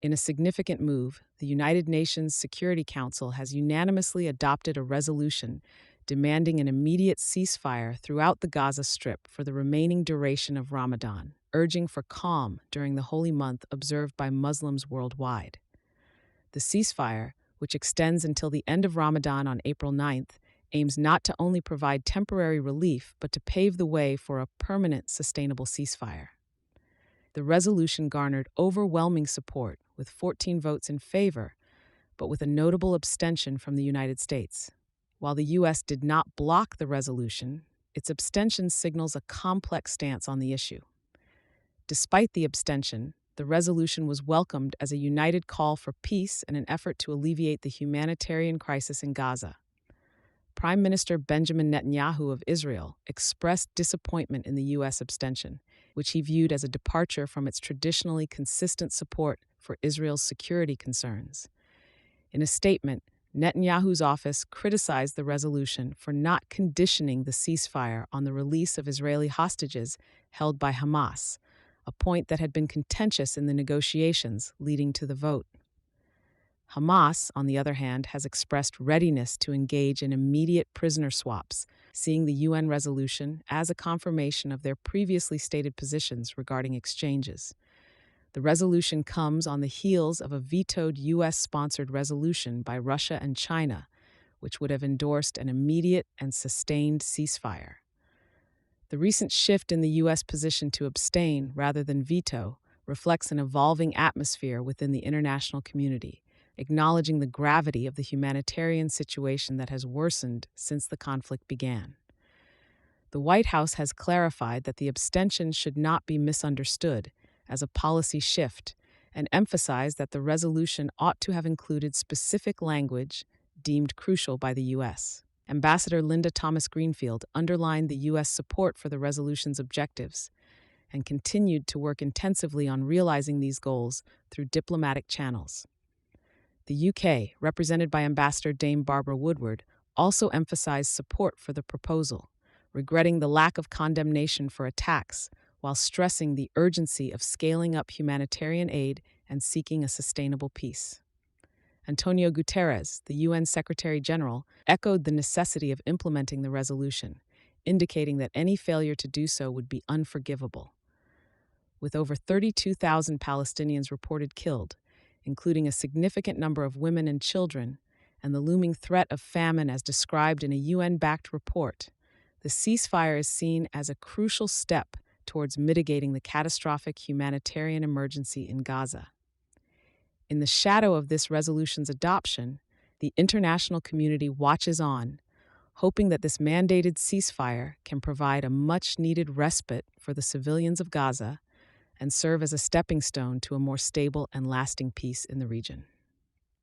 In a significant move, the United Nations Security Council has unanimously adopted a resolution demanding an immediate ceasefire throughout the Gaza Strip for the remaining duration of Ramadan, urging for calm during the holy month observed by Muslims worldwide. The ceasefire, which extends until the end of Ramadan on April 9th, aims not to only provide temporary relief but to pave the way for a permanent, sustainable ceasefire. The resolution garnered overwhelming support, with 14 votes in favor, but with a notable abstention from the United States. While the U.S. did not block the resolution, its abstention signals a complex stance on the issue. Despite the abstention, the resolution was welcomed as a united call for peace and an effort to alleviate the humanitarian crisis in Gaza. Prime Minister Benjamin Netanyahu of Israel expressed disappointment in the U.S. abstention, which he viewed as a departure from its traditionally consistent support for Israel's security concerns. In a statement, Netanyahu's office criticized the resolution for not conditioning the ceasefire on the release of Israeli hostages held by Hamas, a point that had been contentious in the negotiations leading to the vote. Hamas, on the other hand, has expressed readiness to engage in immediate prisoner swaps, seeing the UN resolution as a confirmation of their previously stated positions regarding exchanges. The resolution comes on the heels of a vetoed U.S.-sponsored resolution by Russia and China, which would have endorsed an immediate and sustained ceasefire. The recent shift in the U.S. position to abstain rather than veto reflects an evolving atmosphere within the international community, acknowledging the gravity of the humanitarian situation that has worsened since the conflict began. The White House has clarified that the abstention should not be misunderstood as a policy shift and emphasized that the resolution ought to have included specific language deemed crucial by the U.S. Ambassador Linda Thomas-Greenfield underlined the U.S. support for the resolution's objectives and continued to work intensively on realizing these goals through diplomatic channels. The UK, represented by Ambassador Dame Barbara Woodward, also emphasized support for the proposal, regretting the lack of condemnation for attacks while stressing the urgency of scaling up humanitarian aid and seeking a sustainable peace. Antonio Guterres, the UN Secretary-General, echoed the necessity of implementing the resolution, indicating that any failure to do so would be unforgivable. With over 32,000 Palestinians reported killed, including a significant number of women and children, and the looming threat of famine as described in a UN-backed report, the ceasefire is seen as a crucial step towards mitigating the catastrophic humanitarian emergency in Gaza. In the shadow of this resolution's adoption, the international community watches on, hoping that this mandated ceasefire can provide a much-needed respite for the civilians of Gaza and serve as a stepping stone to a more stable and lasting peace in the region.